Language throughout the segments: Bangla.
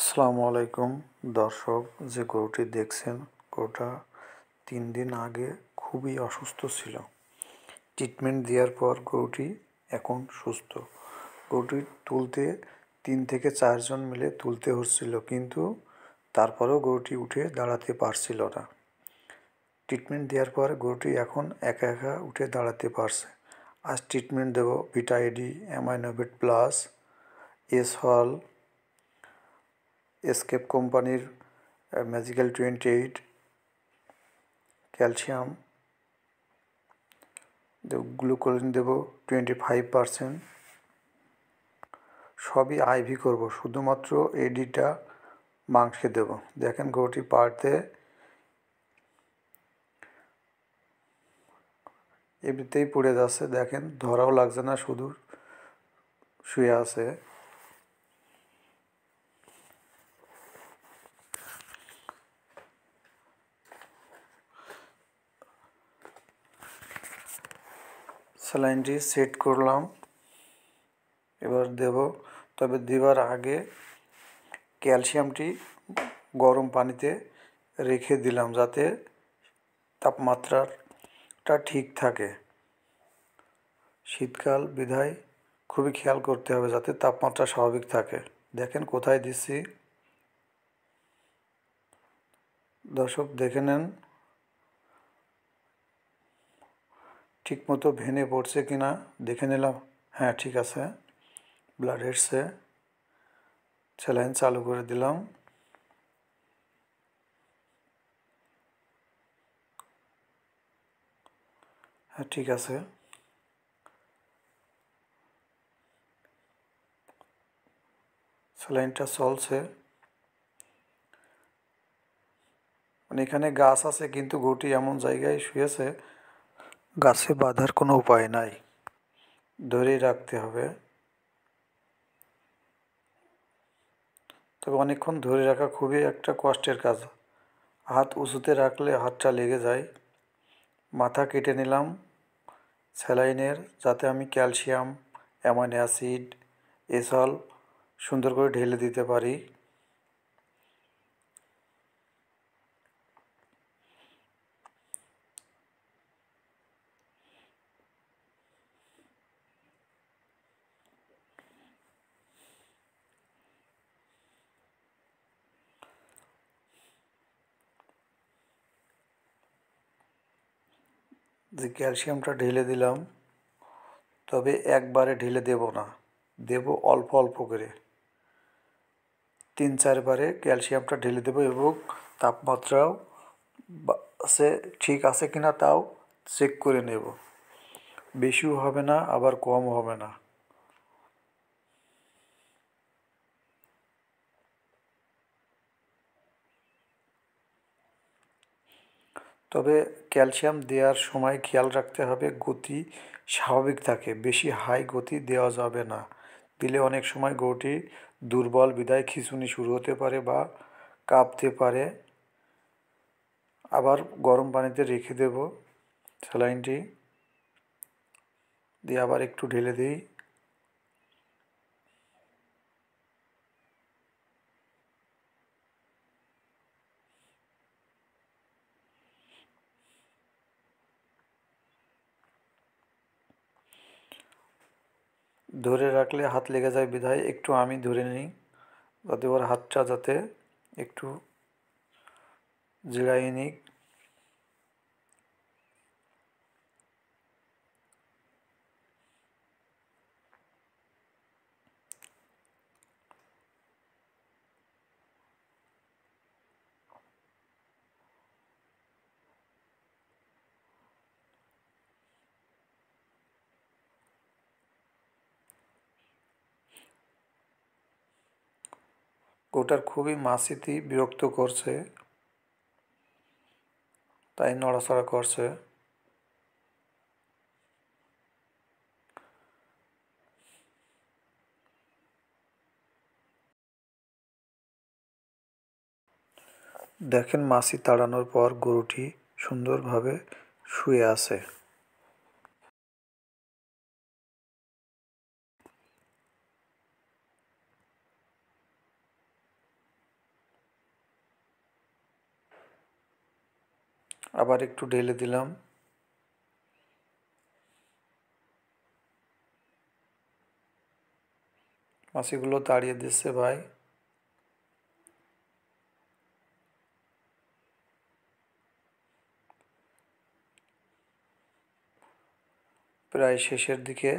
আসসালামু আলাইকুম দর্শক, যে গরুটি দেখছেন, গরুটা 3 দিন আগে খুবই অসুস্থ ছিল। ট্রিটমেন্ট দেওয়ার পর গরুটি এখন সুস্থ। গরুটি তুলতে 3 থেকে 4 জন মিলে তুলতে হচ্ছিল, কিন্তু তারপরেও গরুটি উঠে দাঁড়াতে পারছিল না। ট্রিটমেন্ট দেওয়ার পর গরুটি এখন একা একা উঠে দাঁড়াতে পারছে। আজ ট্রিটমেন্ট দেব ভিটা এডি, অ্যামাইনোভেট প্লাস, এসহল, এসকেপ কোম্পানির ম্যাজিক্যাল 28, ক্যালসিয়াম দেব, গ্লুকোলিন দেব 25%, সবই আইভি করব। শুধুমাত্র এডিটা মাংসে দেব। দেখেন গরুটি পাড়তে এমনিতেই পড়ে যাচ্ছে, দেখেন ধরাও লাগছে না, শুধু শুয়ে আছে। স্যালাইনটি সেট করলাম, এবার দেব। তবে দেওয়ার আগে ক্যালসিয়ামটি গরম পানিতে রেখে দিলাম, যাতে তাপমাত্রাটা ঠিক থাকে। শীতকাল বিধায় খুবই খেয়াল করতে হবে যাতে তাপমাত্রা স্বাভাবিক থাকে। দেখেন কোথায় দিচ্ছি, দর্শক দেখে নেন ঠিক মতো ভেনে পড়ছে কিনা দেখে নিলাম। হ্যাঁ, ঠিক আছে, ব্লাড এসছে। স্যালাইন চালু করে দিলাম। হ্যাঁ, ঠিক আছে। স্যালাইনটা চলছে। মানে এখানে গাছ আছে, কিন্তু গরুটি এমন জায়গায় শুয়েছে গাছে বাঁধার কোনো উপায় নাই, ধরেই রাখতে হবে। তবে অনেকক্ষণ ধরে রাখা খুবই একটা কষ্টের কাজ। হাত উঁচুতে রাখলে হাতটা লেগে যায়। মাথা কেটে নিলাম স্যালাইনের, যাতে আমি ক্যালসিয়াম, অ্যামাইনো অ্যাসিড, এসল সুন্দর করে ঢেলে দিতে পারি। যে ক্যালসিয়ামটা ঢেলে দিলাম, তবে একবারে ঢেলে দেব না, দেব অল্প অল্প করে। 3-4 বারে ক্যালসিয়ামটা ঢেলে দেবো, এবং তাপমাত্রাও সে ঠিক আছে কিনা তাও চেক করে নেব। বেশিও হবে না, আবার কম হবে না। তবে ক্যালসিয়াম দেওয়ার সময় খেয়াল রাখতে হবে গতি স্বাভাবিক থাকে, বেশি হাই গতি দেওয়া যাবে না। দিলে অনেক সময় গরুটি দুর্বল বিধায় খিঁচুনি শুরু হতে পারে বা কাঁপতে পারে। আবার গরম পানিতে রেখে দেব স্যালাইনটি, দিয়ে আবার একটু ঢেলে দিই। ধরে রাখলে হাত লেগে যায় বিধায় একটু আমি ধরে নিই, যাতে ওর হাতটা যাতে একটু জিরাই নিক। ওটার খুবই মাসিতি বিরক্ত করছে, তাই নড়াচড়া করছে। দেখেন মাছি তাড়ানোর পর গরুটি সুন্দরভাবে শুয়ে আছে। আবার একটু ঢেলে দিলাম। মাছিগুলো তাড়িয়ে দিচ্ছে ভাই। প্রায় শেষের দিকে।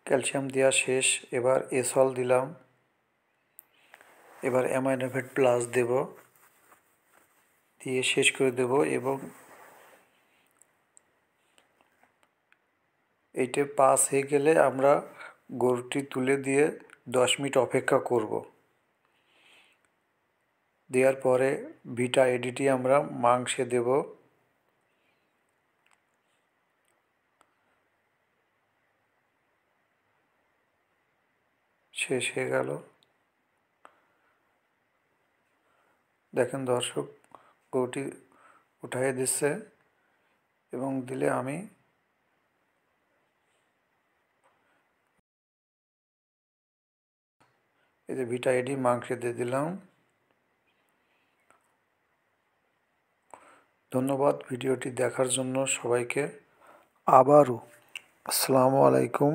ক্যালসিয়াম দেওয়া শেষ, এবার এসল দিলাম। এবার অ্যামাইনোভেট প্লাস দেব, দিয়ে শেষ করে দেব। এবং এইটা পাস হয়ে গেলে আমরা গরুটি তুলে দিয়ে 10 মিনিট অপেক্ষা করব। দেওয়ার পরে ভিটা এডিটি আমরা মাংসে দেব। শেষ হয়ে গেল। দেখেন দর্শক, গরুটি উঠাই দিচ্ছে এবং দিলে আমি এই যে ভিটা এডি মাংসে দিয়ে দিলাম। ধন্যবাদ ভিডিওটি দেখার জন্য সবাইকে। আবারও আসসালামু আলাইকুম।